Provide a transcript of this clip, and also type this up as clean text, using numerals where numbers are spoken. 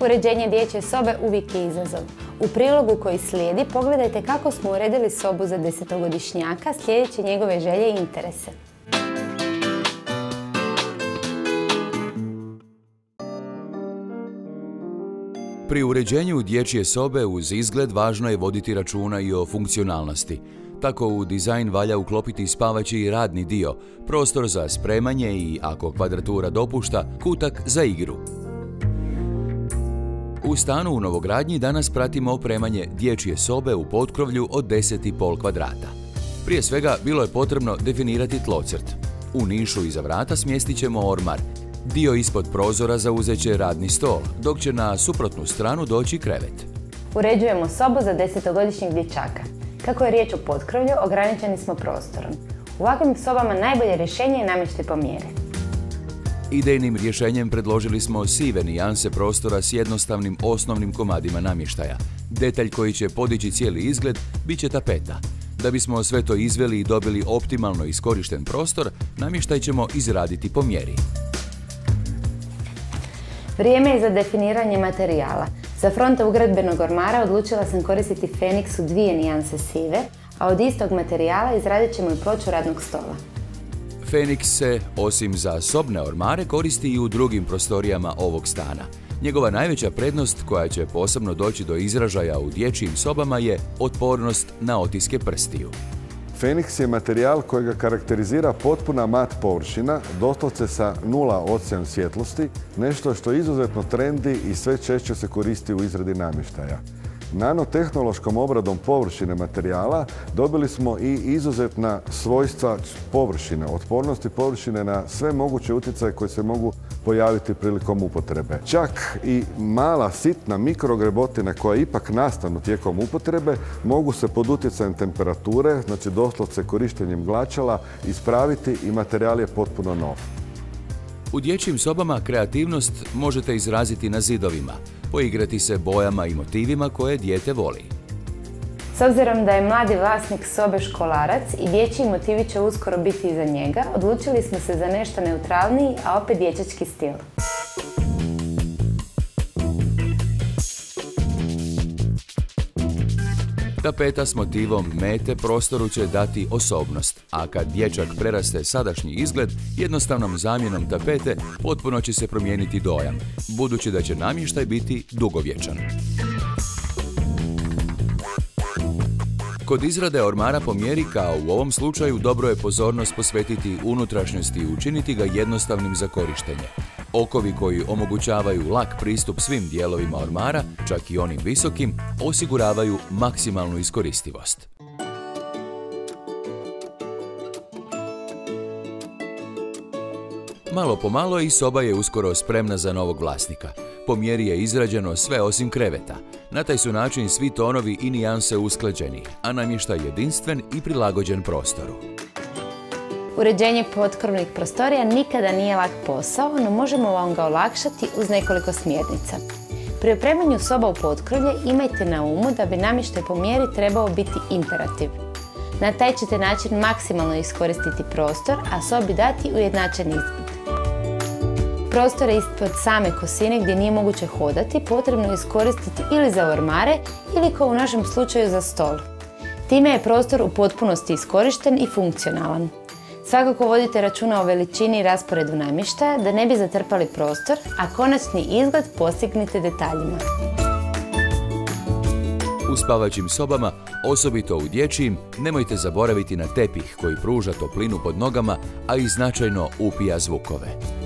Uređenje dječje sobe uvijek je izazov. U prilogu koji slijedi pogledajte kako smo uredili sobu za 10-godišnjaka slijedeći njegove želje i interese. Pri uređenju dječje sobe uz izgled važno je voditi računa i o funkcionalnosti. Tako u dizajn valja uklopiti spavaći i radni dio, prostor za spremanje i, ako kvadratura dopušta, kutak za igru. U stanu u novogradnji danas pratimo opremanje dječje sobe u potkrovlju od 10,5 kvadrata. Prije svega bilo je potrebno definirati tlocrt. U nišu iza vrata smjestit ćemo ormar. Dio ispod prozora zauzet će radni stol, dok će na suprotnu stranu doći krevet. Uređujemo sobu za 10-godišnjeg dječaka. Kako je riječ o potkrovlju, ograničeni smo prostorom. U ovakvim sobama najbolje rješenje je namještaj po mjeri. Idejnim rješenjem predložili smo sive nijanse prostora s jednostavnim osnovnim komadima namještaja. Detalj koji će podići cijeli izgled bit će tapeta. Da bismo sve to izveli i dobili optimalno iskorišten prostor, namještaj ćemo izraditi po mjeri. Vrijeme je za definiranje materijala. Za fronte ugradbenog ormara odlučila sam koristiti Fenix u 2 nijanse sive, a od istog materijala izradit ćemo i ploču radnog stola. Fenix se, osim za sobne ormare, koristi i u drugim prostorijama ovog stana. Njegova najveća prednost, koja će posebno doći do izražaja u dječjim sobama, je otpornost na otiske prstiju. Fenix je materijal koji ga karakterizira potpuna mat površina, doslovce sa 0 odsjeom svjetlosti, nešto što je izuzetno trendi i sve češće se koristi u izradi namještaja. Nanotehnološkom obradom površine materijala dobili smo i izuzetna svojstva površine, otpornosti površine na sve moguće utjecaje koji se mogu pojaviti prilikom upotrebe. Čak i mala, sitna mikrogrebotina koja ipak nastanu tijekom upotrebe mogu se pod utjecajem temperature, znači doslovce korištenjem glačala, ispraviti i materijal je potpuno nov. U dječjim sobama kreativnost možete izraziti na zidovima, poigrati se bojama i motivima koje dijete voli. S obzirom da je mladi vlasnik sobe školarac i dječji motivi će uskoro biti iza njega, odlučili smo se za nešto neutralniji, a opet dječački stil. Tapeta s motivom mete prostoru će dati osobnost, a kad dječak preraste sadašnji izgled, jednostavnom zamjenom tapete potpuno će se promijeniti dojam, budući da će namještaj biti dugovječan. Kod izrade ormara po mjeri, kao u ovom slučaju, dobro je pozornost posvetiti unutrašnjosti i učiniti ga jednostavnim za korištenje. Okovi koji omogućavaju lak pristup svim dijelovima ormara, čak i onim visokim, osiguravaju maksimalnu iskoristivost. Malo po malo i soba je uskoro spremna za novog vlasnika. Po mjeri je izrađeno sve osim kreveta. Na taj su način svi tonovi i nijanse usklađeni, a namještaj jedinstven i prilagođen prostoru. Uređenje potkrovnih prostorija nikada nije lak posao, no možemo vam ga olakšati uz nekoliko smjernica. Pri opremanju soba u potkrovlje imajte na umu da bi namještaj po mjeri trebao biti imperativ. Na taj ćete način maksimalno iskoristiti prostor, a sobi dati ujednačen izgled. Prostore ispod same kosine gdje nije moguće hodati potrebno je iskoristiti ili za ormare ili, kao u našem slučaju, za stol. Time je prostor u potpunosti iskorišten i funkcionalan. Svakako vodite računa o veličini i rasporedu namještaja da ne bi zatrpali prostor, a konačni izgled postignite detaljima. U spavaćim sobama, osobito u dječjim, nemojte zaboraviti na tepih koji pruža toplinu pod nogama, a i značajno upija zvukove.